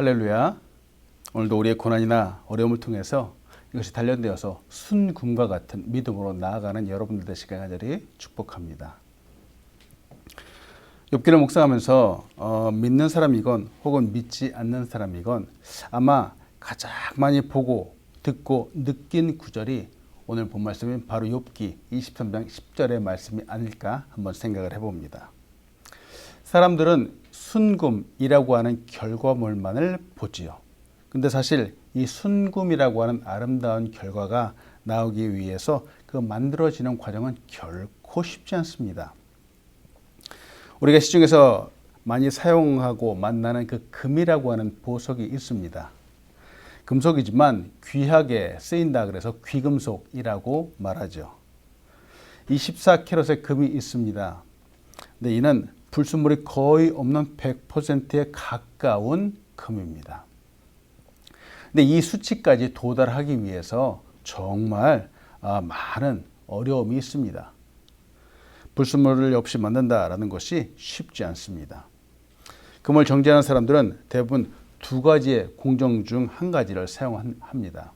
할렐루야. 오늘도 우리의 고난이나 어려움을 통해서 이것이 단련되어서 순금과 같은 믿음으로 나아가는 여러분들 되시길 간절히 축복합니다. 욥기를 묵상하면서 믿는 사람이건 혹은 믿지 않는 사람이건 아마 가장 많이 보고 듣고 느낀 구절이 오늘 본 말씀인 바로 욥기 23장 10절의 말씀이 아닐까 한번 생각을 해봅니다. 사람들은 순금이라고 하는 결과물만을 보지요. 근데 사실 이 순금이라고 하는 아름다운 결과가 나오기 위해서 그 만들어지는 과정은 결코 쉽지 않습니다. 우리가 시중에서 많이 사용하고 만나는 그 금이라고 하는 보석이 있습니다. 금속이지만 귀하게 쓰인다 그래서 귀금속이라고 말하죠. 24캐럿의 금이 있습니다. 근데 이는 불순물이 거의 없는 100%에 가까운 금입니다. 근데 이 수치까지 도달하기 위해서 정말 많은 어려움이 있습니다. 불순물을 없이 만든다라는 것이 쉽지 않습니다. 금을 정제하는 사람들은 대부분 두 가지의 공정 중 한 가지를 사용합니다.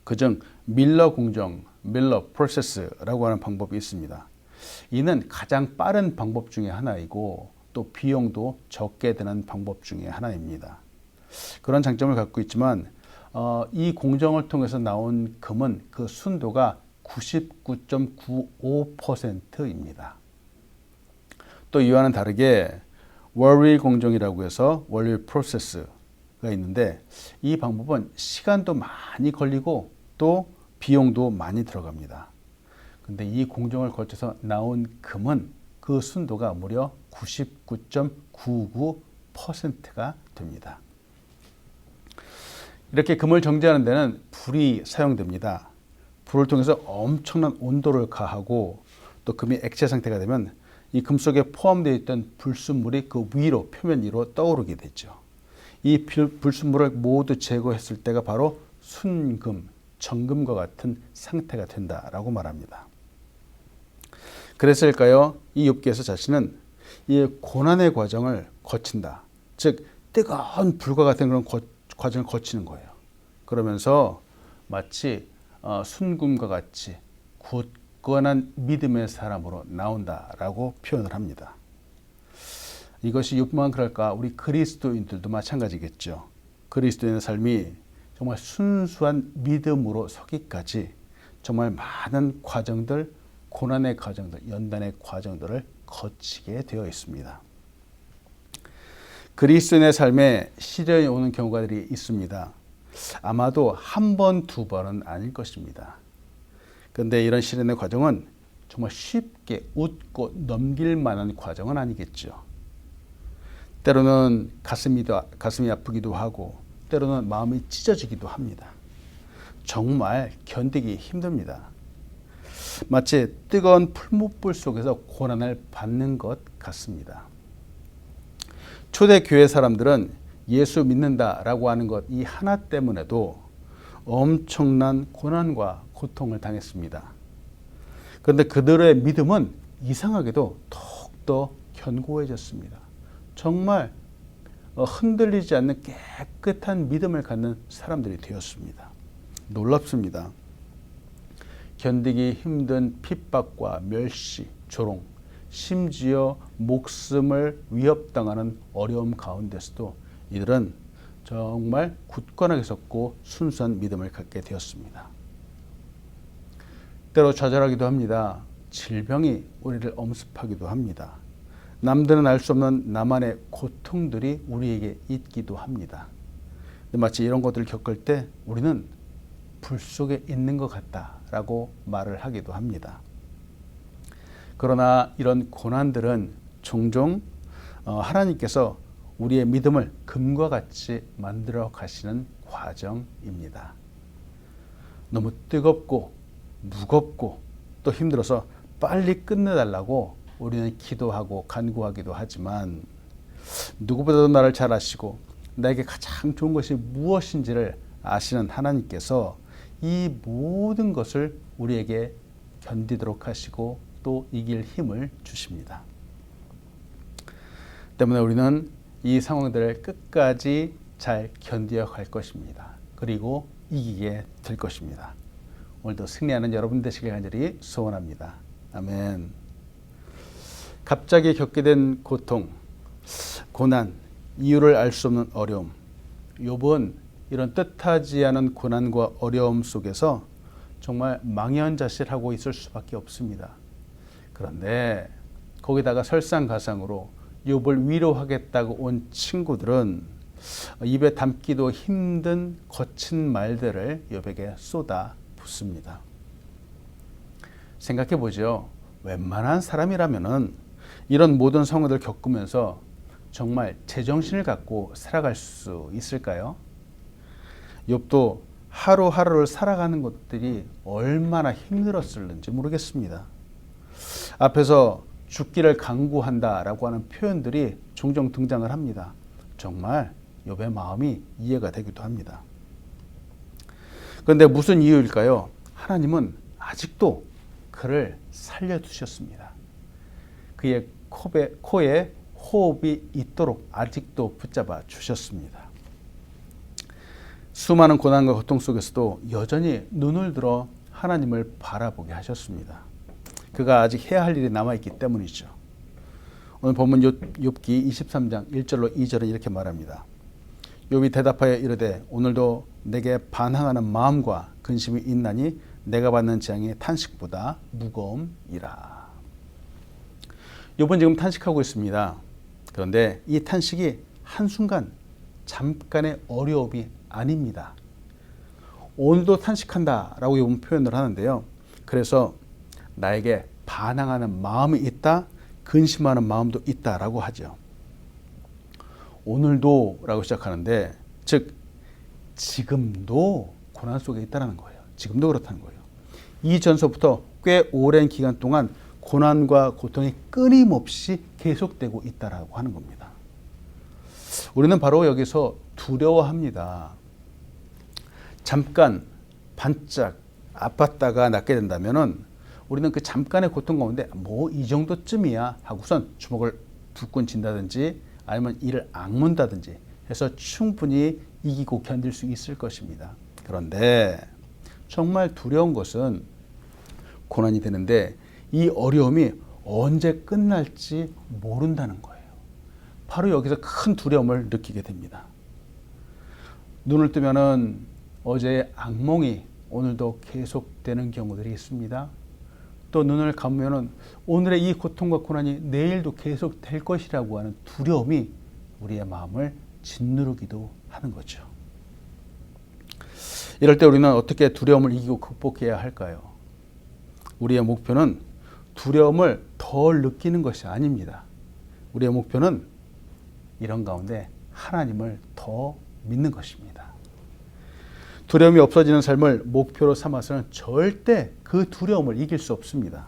그중 밀러 공정, 밀러 프로세스라고 하는 방법이 있습니다. 이는 가장 빠른 방법 중에 하나이고 또 비용도 적게 드는 방법 중에 하나입니다. 그런 장점을 갖고 있지만 이 공정을 통해서 나온 금은 그 순도가 99.95%입니다. 또 이와는 다르게 월윌 공정이라고 해서 월윌 프로세스가 있는데 이 방법은 시간도 많이 걸리고 또 비용도 많이 들어갑니다. 근데 이 공정을 거쳐서 나온 금은 그 순도가 무려 99.99%가 됩니다. 이렇게 금을 정제하는 데는 불이 사용됩니다. 불을 통해서 엄청난 온도를 가하고 또 금이 액체 상태가 되면 이 금 속에 포함되어 있던 불순물이 그 위로 표면 위로 떠오르게 되죠. 이 불순물을 모두 제거했을 때가 바로 순금, 정금과 같은 상태가 된다라고 말합니다. 그랬을까요? 이 욥기에서 자신은 이 고난의 과정을 거친다. 즉 뜨거운 불과 같은 그런 과정을 거치는 거예요. 그러면서 마치 순금과 같이 굳건한 믿음의 사람으로 나온다라고 표현을 합니다. 이것이 욥만 그럴까? 우리 그리스도인들도 마찬가지겠죠. 그리스도인의 삶이 정말 순수한 믿음으로 서기까지 정말 많은 과정들, 고난의 과정들, 연단의 과정들을 거치게 되어 있습니다. 그리스도인의 삶에 시련이 오는 경우들이 있습니다. 아마도 한 번, 두 번은 아닐 것입니다. 그런데 이런 시련의 과정은 정말 쉽게 웃고 넘길 만한 과정은 아니겠죠. 때로는 가슴이 아프기도 하고 때로는 마음이 찢어지기도 합니다. 정말 견디기 힘듭니다. 마치 뜨거운 풀무불 속에서 고난을 받는 것 같습니다. 초대 교회 사람들은 예수 믿는다라고 하는 것 이 하나 때문에도 엄청난 고난과 고통을 당했습니다. 그런데 그들의 믿음은 이상하게도 더욱더 견고해졌습니다. 정말 흔들리지 않는 깨끗한 믿음을 갖는 사람들이 되었습니다. 놀랍습니다. 견디기 힘든 핍박과 멸시, 조롱, 심지어 목숨을 위협당하는 어려움 가운데서도 이들은 정말 굳건하게 섰고 순수한 믿음을 갖게 되었습니다. 때로 좌절하기도 합니다. 질병이 우리를 엄습하기도 합니다. 남들은 알 수 없는 나만의 고통들이 우리에게 있기도 합니다. 마치 이런 것들을 겪을 때 우리는 불 속에 있는 것 같다라고 말을 하기도 합니다. 그러나 이런 고난들은 종종 하나님께서 우리의 믿음을 금과 같이 만들어 가시는 과정입니다. 너무 뜨겁고 무겁고 또 힘들어서 빨리 끝내달라고 우리는 기도하고 간구하기도 하지만 누구보다도 나를 잘 아시고 나에게 가장 좋은 것이 무엇인지를 아시는 하나님께서 이 모든 것을 우리에게 견디도록 하시고 또 이길 힘을 주십니다. 때문에 우리는 이 상황들을 끝까지 잘 견뎌 갈 것입니다. 그리고 이기게 될 것입니다. 오늘도 승리하는 여러분 되시길 간절히 소원합니다. 아멘. 갑자기 겪게 된 고통, 고난, 이유를 알 수 없는 어려움. 욥은 이런 뜻하지 않은 고난과 어려움 속에서 정말 망연자실하고 있을 수밖에 없습니다. 그런데 거기다가 설상가상으로 욥을 위로하겠다고 온 친구들은 입에 담기도 힘든 거친 말들을 욥에게 쏟아 붓습니다. 생각해 보죠. 웬만한 사람이라면은 이런 모든 상황들을 겪으면서 정말 제정신을 갖고 살아갈 수 있을까요? 욥도 하루하루를 살아가는 것들이 얼마나 힘들었을는지 모르겠습니다. 앞에서 죽기를 강구한다라고 하는 표현들이 종종 등장을 합니다. 정말 욥의 마음이 이해가 되기도 합니다. 그런데 무슨 이유일까요? 하나님은 아직도 그를 살려두셨습니다. 그의 코에 호흡이 있도록 아직도 붙잡아 주셨습니다. 수많은 고난과 고통 속에서도 여전히 눈을 들어 하나님을 바라보게 하셨습니다. 그가 아직 해야 할 일이 남아있기 때문이죠. 오늘 본문 욥기 23장 1절로 2절은 이렇게 말합니다. 욥이 대답하여 이르되 오늘도 내게 반항하는 마음과 근심이 있나니 내가 받는 재앙이 탄식보다 무거움이라. 욥은 지금 탄식하고 있습니다. 그런데 이 탄식이 한순간 잠깐의 어려움이 아닙니다. 오늘도 탄식한다라고 욥은 표현을 하는데요. 그래서 나에게 반항하는 마음이 있다, 근심하는 마음도 있다라고 하죠. 오늘도 라고 시작하는데 즉 지금도 고난 속에 있다는 거예요. 지금도 그렇다는 거예요. 이전서부터 꽤 오랜 기간 동안 고난과 고통이 끊임없이 계속되고 있다라고 하는 겁니다. 우리는 바로 여기서 두려워합니다. 잠깐 반짝 아팠다가 낫게 된다면은 우리는 그 잠깐의 고통 가운데 뭐 이 정도쯤이야 하고선 주먹을 불끈 쥔다든지 아니면 이를 악문다든지 해서 충분히 이기고 견딜 수 있을 것입니다. 그런데 정말 두려운 것은 고난이 되는데 이 어려움이 언제 끝날지 모른다는 거예요. 바로 여기서 큰 두려움을 느끼게 됩니다. 눈을 뜨면은 어제의 악몽이 오늘도 계속되는 경우들이 있습니다. 또 눈을 감으면은 오늘의 이 고통과 고난이 내일도 계속 될 것이라고 하는 두려움이 우리의 마음을 짓누르기도 하는 거죠. 이럴 때 우리는 어떻게 두려움을 이기고 극복해야 할까요? 우리의 목표는 두려움을 덜 느끼는 것이 아닙니다. 우리의 목표는 이런 가운데 하나님을 더 믿는 것입니다. 두려움이 없어지는 삶을 목표로 삼아서는 절대 그 두려움을 이길 수 없습니다.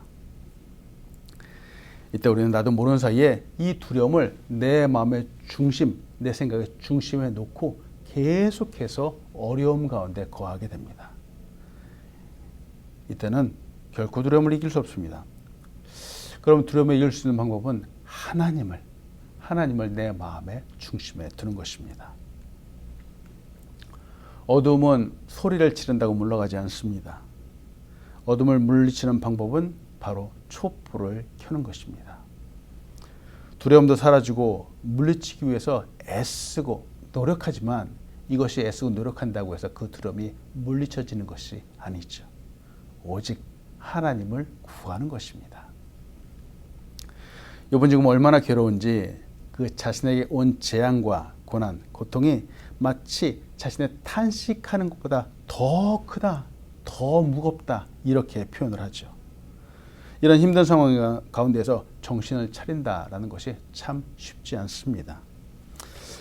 이때 우리는 나도 모르는 사이에 이 두려움을 내 마음의 중심, 내 생각의 중심에 놓고 계속해서 어려움 가운데 거하게 됩니다. 이때는 결코 두려움을 이길 수 없습니다. 그럼 두려움을 이길 수 있는 방법은 하나님을 내 마음의 중심에 두는 것입니다. 어둠은 소리를 지른다고 물러가지 않습니다. 어둠을 물리치는 방법은 바로 촛불을 켜는 것입니다. 두려움도 사라지고 물리치기 위해서 애쓰고 노력하지만 이것이 애쓰고 노력한다고 해서 그 두려움이 물리쳐지는 것이 아니죠. 오직 하나님을 구하는 것입니다. 욥은 지금 얼마나 괴로운지 그 자신에게 온 재앙과 고난, 고통이 마치 자신의 탄식하는 것보다 더 크다, 더 무겁다 이렇게 표현을 하죠. 이런 힘든 상황 가운데서 정신을 차린다라는 것이 참 쉽지 않습니다.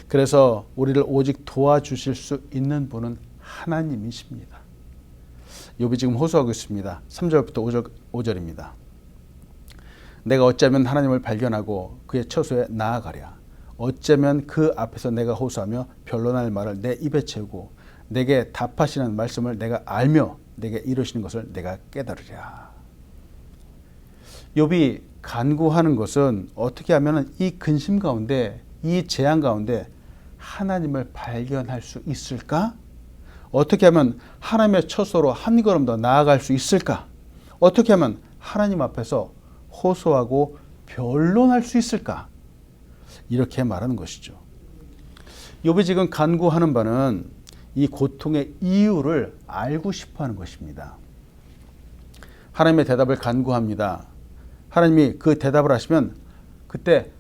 그래서 우리를 오직 도와주실 수 있는 분은 하나님이십니다. 욥이 지금 호소하고 있습니다. 3절부터 5절입니다. 내가 어쩌면 하나님을 발견하고 그의 처소에 나아가랴. 어쩌면 그 앞에서 내가 호소하며 변론할 말을 내 입에 채우고 내게 답하시는 말씀을 내가 알며 내게 이루시는 것을 내가 깨달으랴. 욥이 간구하는 것은 어떻게 하면 이 근심 가운데 이 재앙 가운데 하나님을 발견할 수 있을까? 어떻게 하면 하나님의 처소로 한 걸음 더 나아갈 수 있을까? 어떻게 하면 하나님 앞에서 호소하고 변론할 수 있을까? 이렇게 말하는 것이죠. 욥이 지금 간구하는 바는 이 고통의 이유를 알고 싶어 하는 것입니다. 하나님의 대답을 간구합니다. 하나님이 그 대답을 하시면 그때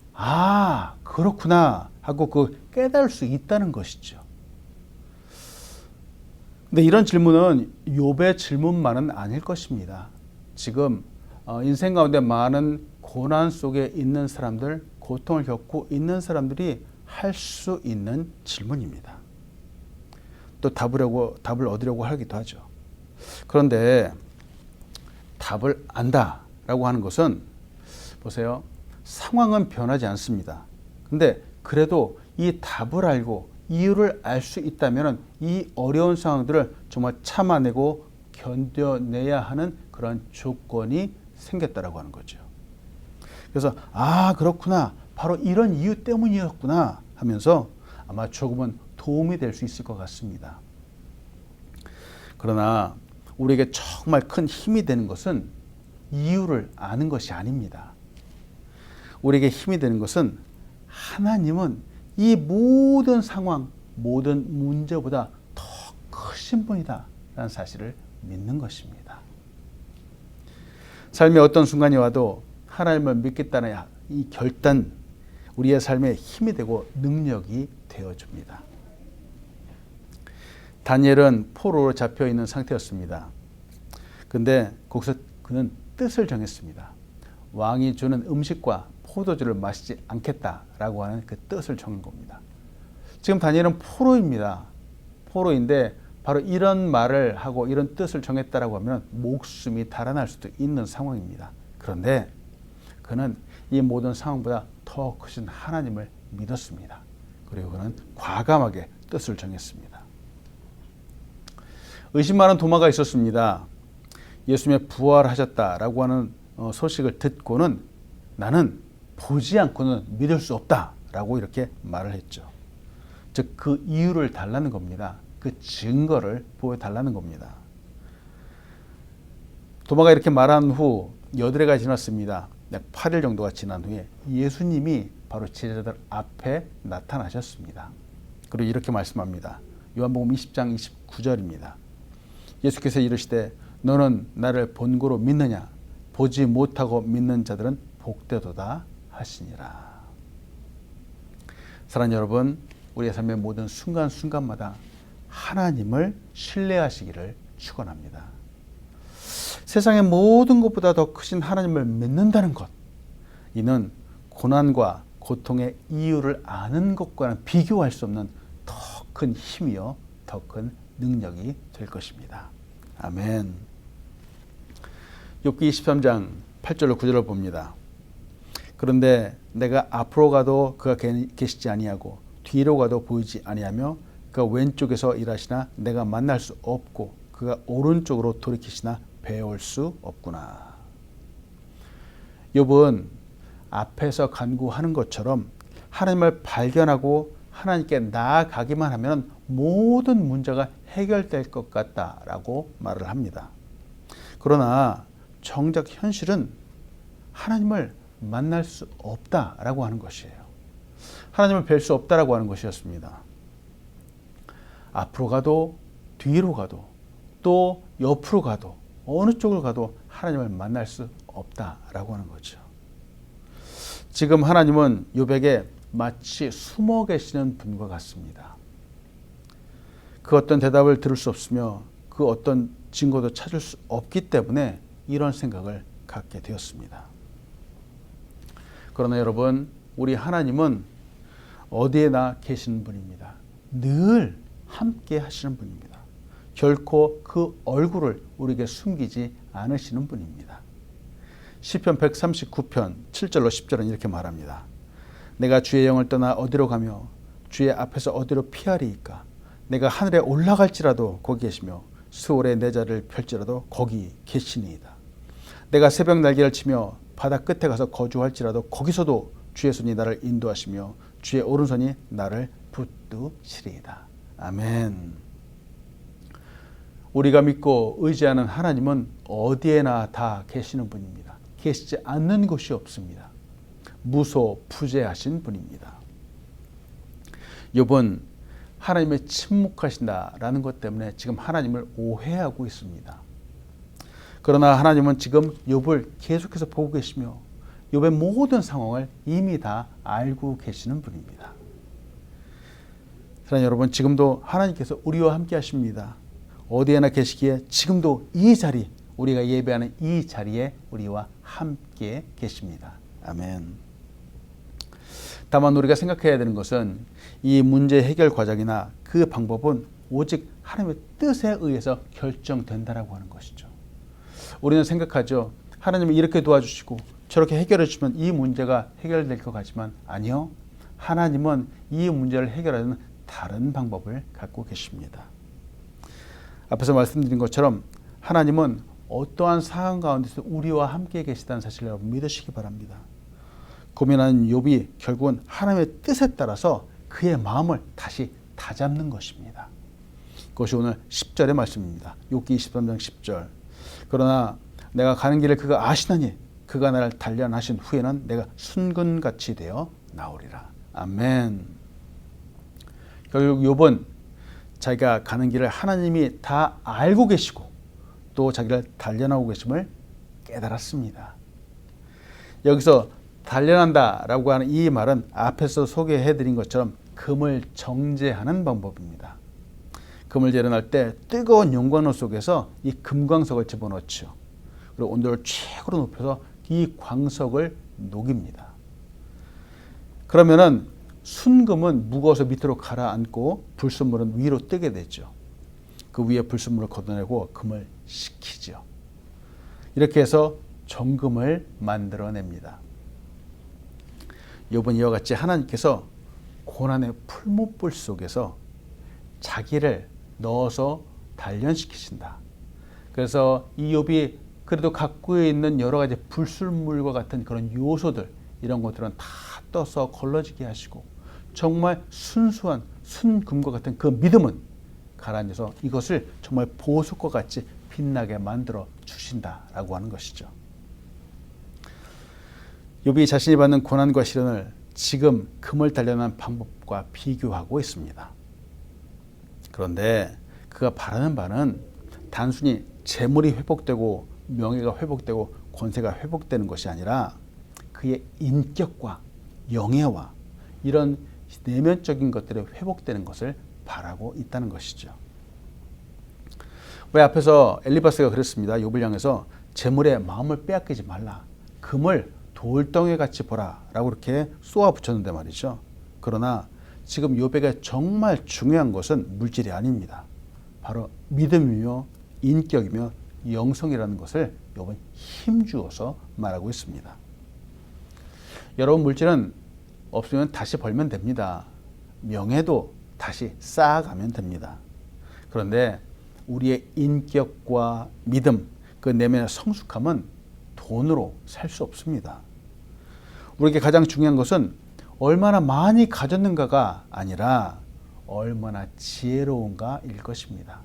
그렇구나 하고 그 깨달을 수 있다는 것이죠. 근데 이런 질문은 욥의 질문만은 아닐 것입니다. 지금 인생 가운데 많은 고난 속에 있는 사람들, 고통을 겪고 있는 사람들이 할 수 있는 질문입니다. 또 답을 얻으려고 하기도 하죠. 그런데 답을 안다라고 하는 것은 보세요. 상황은 변하지 않습니다. 근데 그래도 이 답을 알고 이유를 알 수 있다면 이 어려운 상황들을 정말 참아내고 견뎌내야 하는 그런 조건이 생겼다라고 하는 거죠. 그래서 그렇구나. 바로 이런 이유 때문이었구나 하면서 아마 조금은 도움이 될 수 있을 것 같습니다. 그러나 우리에게 정말 큰 힘이 되는 것은 이유를 아는 것이 아닙니다. 우리에게 힘이 되는 것은 하나님은 이 모든 상황, 모든 문제보다 더 크신 분이다 라는 사실을 믿는 것입니다. 삶의 어떤 순간이 와도 하나님을 믿겠다는 이 결단, 우리의 삶에 힘이 되고 능력이 되어줍니다. 다니엘은 포로로 잡혀있는 상태였습니다. 근데 거기서 그는 뜻을 정했습니다. 왕이 주는 음식과 포도주를 마시지 않겠다라고 하는 그 뜻을 정한 겁니다. 지금 다니엘은 포로입니다. 포로인데 바로 이런 말을 하고 이런 뜻을 정했다라고 하면 목숨이 달아날 수도 있는 상황입니다. 그런데 그는 이 모든 상황보다 더 크신 하나님을 믿었습니다. 그리고 그는 과감하게 뜻을 정했습니다. 의심 많은 도마가 있었습니다. 예수님의 부활하셨다라고 하는 소식을 듣고는 나는 보지 않고는 믿을 수 없다라고 이렇게 말을 했죠. 즉 그 이유를 달라는 겁니다. 그 증거를 보여달라는 겁니다. 도마가 이렇게 말한 후 여드레가 지났습니다. 약 8일 정도가 지난 후에 예수님이 바로 제자들 앞에 나타나셨습니다. 그리고 이렇게 말씀합니다. 요한복음 20장 29절입니다. 예수께서 이르시되 너는 나를 본고로 믿느냐? 보지 못하고 믿는 자들은 복되도다 하시니라. 사랑하는 여러분, 우리의 삶의 모든 순간순간마다 하나님을 신뢰하시기를 축원합니다. 세상의 모든 것보다 더 크신 하나님을 믿는다는 것, 이는 고난과 고통의 이유를 아는 것과는 비교할 수 없는 더 큰 힘이요 더 큰 능력이 될 것입니다. 아멘. 욥기 23장 8절로 9절을 봅니다. 그런데 내가 앞으로 가도 그가 계시지 아니하고 뒤로 가도 보이지 아니하며 그가 왼쪽에서 일하시나 내가 만날 수 없고 그가 오른쪽으로 돌이키시나 배울 수 없구나. 욥은 앞에서 간구하는 것처럼 하나님을 발견하고 하나님께 나아가기만 하면 모든 문제가 해결될 것 같다라고 말을 합니다. 그러나 정작 현실은 하나님을 만날 수 없다라고 하는 것이에요. 하나님을 뵐 수 없다라고 하는 것이었습니다. 앞으로 가도 뒤로 가도 또 옆으로 가도 어느 쪽을 가도 하나님을 만날 수 없다라고 하는 거죠. 지금 하나님은 욥에게 마치 숨어 계시는 분과 같습니다. 그 어떤 대답을 들을 수 없으며 그 어떤 증거도 찾을 수 없기 때문에 이런 생각을 갖게 되었습니다. 그러나 여러분, 우리 하나님은 어디에나 계시는 분입니다. 늘 함께 하시는 분입니다. 결코 그 얼굴을 우리에게 숨기지 않으시는 분입니다. 시편 139편 7절로 10절은 이렇게 말합니다. 내가 주의 영을 떠나 어디로 가며 주의 앞에서 어디로 피하리이까? 내가 하늘에 올라갈지라도 거기 계시며 수월에 내 자리를 펼지라도 거기 계시니이다. 내가 새벽 날개를 치며 바다 끝에 가서 거주할지라도 거기서도 주의 손이 나를 인도하시며 주의 오른손이 나를 붙드시리이다. 아멘. 우리가 믿고 의지하는 하나님은 어디에나 다 계시는 분입니다. 계시지 않는 곳이 없습니다. 무소부재하신 분입니다. 욥은 하나님의 침묵하신다라는 것 때문에 지금 하나님을 오해하고 있습니다. 그러나 하나님은 지금 욥을 계속해서 보고 계시며 욥의 모든 상황을 이미 다 알고 계시는 분입니다. 사랑하는 여러분, 지금도 하나님께서 우리와 함께 하십니다. 어디에나 계시기에 지금도 이 자리, 우리가 예배하는 이 자리에 우리와 함께 계십니다. 아멘. 다만 우리가 생각해야 되는 것은 이 문제 해결 과정이나 그 방법은 오직 하나님의 뜻에 의해서 결정된다라고 하는 것이죠. 우리는 생각하죠. 하나님이 이렇게 도와주시고 저렇게 해결해 주시면 이 문제가 해결될 것 같지만 아니요. 하나님은 이 문제를 해결하는 다른 방법을 갖고 계십니다. 앞에서 말씀드린 것처럼 하나님은 어떠한 상황 가운데서 우리와 함께 계시다는 사실을 여러분 믿으시기 바랍니다. 고민하는 욥이 결국은 하나님의 뜻에 따라서 그의 마음을 다시 다잡는 것입니다. 그것이 오늘 10절의 말씀입니다. 욥기 23장 10절. 그러나 내가 가는 길을 그가 아시나니 그가 나를 단련하신 후에는 내가 순금같이 되어 나오리라. 아멘. 결국 욥은 자기가 가는 길을 하나님이 다 알고 계시고 또 자기를 단련하고 계심을 깨달았습니다. 여기서 단련한다라고 하는 이 말은 앞에서 소개해드린 것처럼 금을 정제하는 방법입니다. 금을 재련할 때 뜨거운 용광로 속에서 이 금광석을 집어넣죠. 그리고 온도를 최고로 높여서 이 광석을 녹입니다. 그러면은 순금은 무거워서 밑으로 가라앉고 불순물은 위로 뜨게 되죠. 그 위에 불순물을 걷어내고 금을 식히죠. 이렇게 해서 정금을 만들어냅니다. 욥은 이와 같이 하나님께서 고난의 풀무불 속에서 자기를 넣어서 단련시키신다. 그래서 이 욥이 그래도 갖고 있는 여러 가지 불순물과 같은 그런 요소들, 이런 것들은 다 떠서 걸러지게 하시고 정말 순수한 순금과 같은 그 믿음은 가라앉아서 이것을 정말 보석과 같이 빛나게 만들어 주신다라고 하는 것이죠. 욥이 자신이 받는 고난과 시련을 지금 금을 단련한 방법과 비교하고 있습니다. 그런데 그가 바라는 바는 단순히 재물이 회복되고 명예가 회복되고 권세가 회복되는 것이 아니라 그의 인격과 영예와 이런 내면적인 것들이 회복되는 것을 바라고 있다는 것이죠. 왜 앞에서 엘리바스가 그랬습니다. 욥을 향해서 재물에 마음을 빼앗기지 말라. 금을 돌덩이 같이 보라 라고 이렇게 쏘아 붙였는데 말이죠. 그러나 지금 욥에게 정말 중요한 것은 물질이 아닙니다. 바로 믿음이며 인격이며 영성이라는 것을 욥은 힘주어서 말하고 있습니다. 여러분, 물질은 없으면 다시 벌면 됩니다. 명예도 다시 쌓아가면 됩니다. 그런데 우리의 인격과 믿음, 그 내면의 성숙함은 돈으로 살 수 없습니다. 우리에게 가장 중요한 것은 얼마나 많이 가졌는가가 아니라 얼마나 지혜로운가일 것입니다.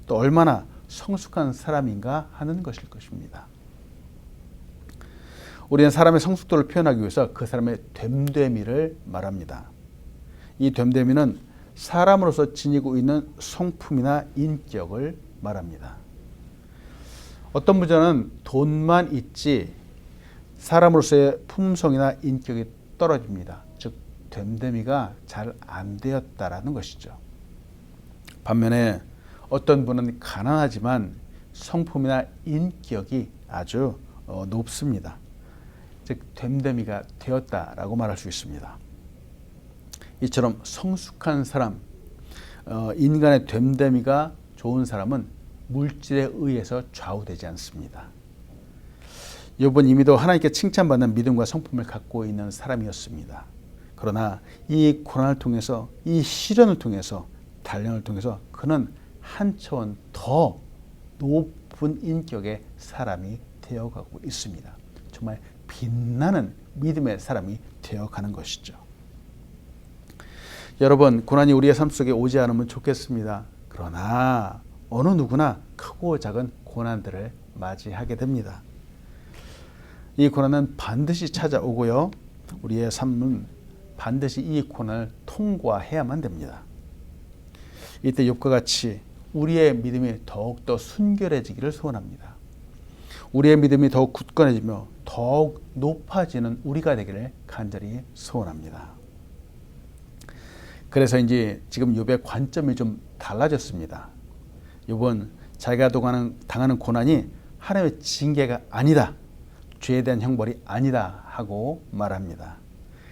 또 얼마나 성숙한 사람인가 하는 것일 것입니다. 우리는 사람의 성숙도를 표현하기 위해서 그 사람의 됨됨이를 말합니다. 이 됨됨이는 사람으로서 지니고 있는 성품이나 인격을 말합니다. 어떤 분자는 돈만 있지 사람으로서의 품성이나 인격이 떨어집니다. 즉 됨됨이가 잘 안 되었다라는 것이죠. 반면에 어떤 분은 가난하지만 성품이나 인격이 아주 높습니다. 즉 됨됨이가 되었다라고 말할 수 있습니다. 이처럼 성숙한 사람, 인간의 됨됨이가 좋은 사람은 물질에 의해서 좌우되지 않습니다. 욥은 이미도 하나님께 칭찬받는 믿음과 성품을 갖고 있는 사람이었습니다. 그러나 이 고난을 통해서, 이 시련을 통해서, 단련을 통해서 그는 한 차원 더 높은 인격의 사람이 되어가고 있습니다. 정말 빛나는 믿음의 사람이 되어가는 것이죠. 여러분, 고난이 우리의 삶 속에 오지 않으면 좋겠습니다. 그러나 어느 누구나 크고 작은 고난들을 맞이하게 됩니다. 이 고난은 반드시 찾아오고요. 우리의 삶은 반드시 이 고난을 통과해야만 됩니다. 이때 욥과 같이 우리의 믿음이 더욱더 순결해지기를 소원합니다. 우리의 믿음이 더욱 굳건해지며 더욱 높아지는 우리가 되기를 간절히 소원합니다. 그래서 이제 지금 욥의 관점이 좀 달라졌습니다. 욥은 자기가 당하는 고난이 하나님의 징계가 아니다, 죄에 대한 형벌이 아니다 하고 말합니다.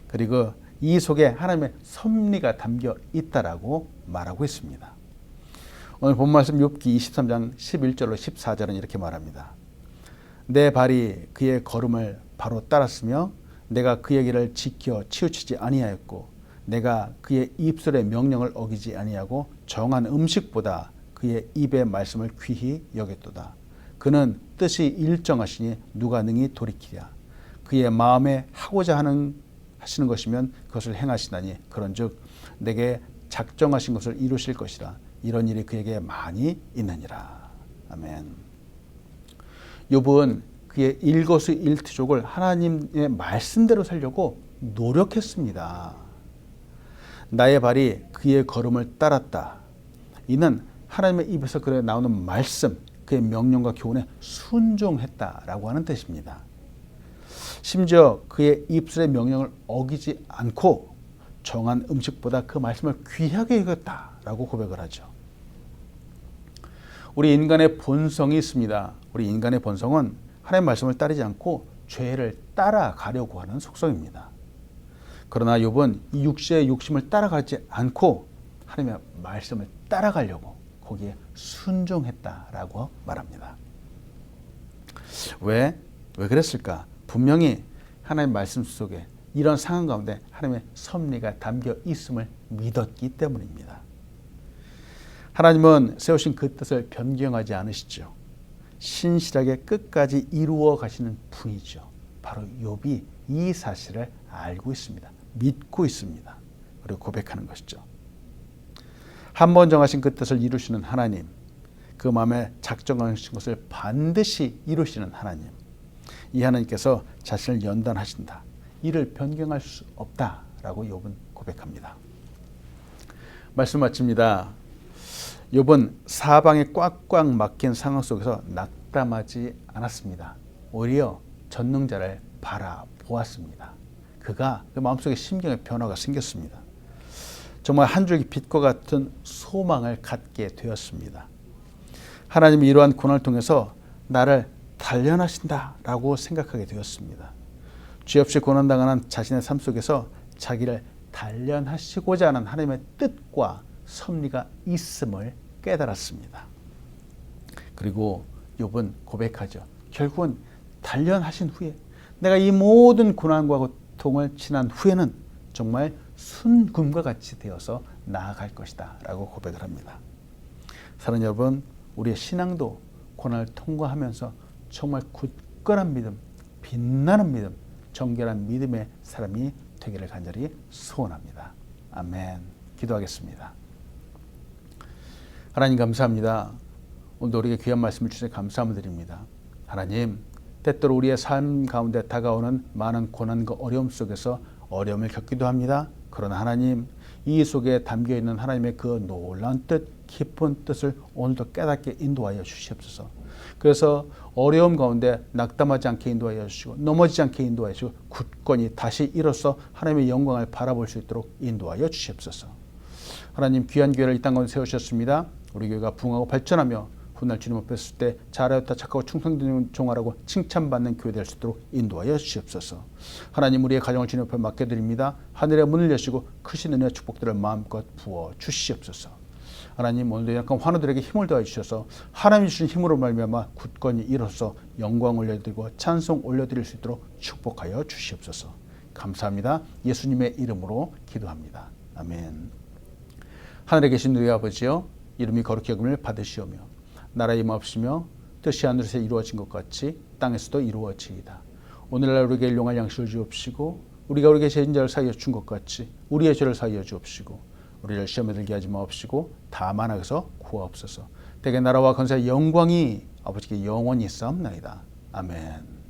그리고 이 속에 하나님의 섭리가 담겨 있다라고 말하고 있습니다. 오늘 본 말씀 욥기 23장 11절로 14절은 이렇게 말합니다. 내 발이 그의 걸음을 바로 따랐으며 내가 그의 길을 지켜 치우치지 아니하였고 내가 그의 입술의 명령을 어기지 아니하고 정한 음식보다 그의 입의 말씀을 귀히 여겼도다. 그는 뜻이 일정하시니 누가 능히 돌이키랴. 그의 마음에 하고자 하시는 것이면 그것을 행하시나니 그런즉 내게 작정하신 것을 이루실 것이라. 이런 일이 그에게 많이 있느니라. 아멘. 욥은 그의 일거수일투족을 하나님의 말씀대로 살려고 노력했습니다. 나의 발이 그의 걸음을 따랐다. 이는 하나님의 입에서 그래 나오는 말씀, 그의 명령과 교훈에 순종했다라고 하는 뜻입니다. 심지어 그의 입술의 명령을 어기지 않고 정한 음식보다 그 말씀을 귀하게 여겼다라고 고백을 하죠. 우리 인간의 본성이 있습니다. 우리 인간의 본성은 하나님의 말씀을 따르지 않고 죄를 따라가려고 하는 속성입니다. 그러나 욥은 이 육체의 욕심을 따라가지 않고 하나님의 말씀을 따라가려고 거기에 순종했다라고 말합니다. 왜 그랬을까? 분명히 하나님의 말씀 속에 이런 상황 가운데 하나님의 섭리가 담겨 있음을 믿었기 때문입니다. 하나님은 세우신 그 뜻을 변경하지 않으시죠. 신실하게 끝까지 이루어 가시는 분이죠. 바로 욥이 이 사실을 알고 있습니다. 믿고 있습니다. 그리고 고백하는 것이죠. 한 번 정하신 그 뜻을 이루시는 하나님, 그 마음에 작정하신 것을 반드시 이루시는 하나님, 이 하나님께서 자신을 연단하신다. 이를 변경할 수 없다라고 욥은 고백합니다. 말씀 마칩니다. 욥은 사방에 꽉꽉 막힌 상황 속에서 낙담하지 않았습니다. 오히려 전능자를 바라보았습니다. 그가 그 마음속에 심경의 변화가 생겼습니다. 정말 한 줄기 빛과 같은 소망을 갖게 되었습니다. 하나님이 이러한 고난을 통해서 나를 단련하신다라고 생각하게 되었습니다. 죄 없이 고난당하는 자신의 삶 속에서 자기를 단련하시고자 하는 하나님의 뜻과 섭리가 있음을 깨달았습니다. 그리고 욥은 고백하죠. 결국은 단련하신 후에 내가 이 모든 고난과 고통을 지난 후에는 정말 순금과 같이 되어서 나아갈 것이다 라고 고백을 합니다. 사랑하는 여러분, 우리의 신앙도 고난을 통과하면서 정말 굳건한 믿음, 빛나는 믿음, 정결한 믿음의 사람이 되기를 간절히 소원합니다. 아멘. 기도하겠습니다. 하나님 감사합니다. 오늘도 우리에게 귀한 말씀을 주셔서 감사함을 드립니다. 하나님, 때때로 우리의 삶 가운데 다가오는 많은 고난과 어려움 속에서 어려움을 겪기도 합니다. 그러나 하나님, 이 속에 담겨있는 하나님의 그 놀라운 뜻, 깊은 뜻을 오늘도 깨닫게 인도하여 주시옵소서. 그래서 어려움 가운데 낙담하지 않게 인도하여 주시고 넘어지지 않게 인도하여 주시고 굳건히 다시 일어서 하나님의 영광을 바라볼 수 있도록 인도하여 주시옵소서. 하나님, 귀한 교회를 이 땅 가운데 세우셨습니다. 우리 교회가 부흥하고 발전하며 훗날 주님 앞에 섰을 때 잘하였다 착하고 충성된 종아라고 칭찬받는 교회 될 수 있도록 인도하여 주시옵소서. 하나님, 우리의 가정을 주님 앞에 맡겨드립니다. 하늘의 문을 여시고 크신 은혜와 축복들을 마음껏 부어 주시옵소서. 하나님, 오늘도 약간 환우들에게 힘을 더해 주셔서 하나님이 주신 힘으로 말미암아 굳건히 일어서 영광 올려드리고 찬송 올려드릴 수 있도록 축복하여 주시옵소서. 감사합니다. 예수님의 이름으로 기도합니다. 아멘. 하늘에 계신 우리 아버지여, 이름이 거룩히 여김을 받으시오며 나라의 임하옵시며 뜻이 하늘에서 이루어진 것 같이 땅에서도 이루어지이다. 오늘날 우리에게 일용할 양식을 주옵시고 우리가 우리에게 죄진 자를 사하여 준 것 같이 우리의 죄를 사하여 주옵시고 우리를 시험에 들게 하지 마옵시고 다만 악에서 구하옵소서. 대개 나라와 권세 영광이 아버지께 영원히 있사옵나이다. 아멘.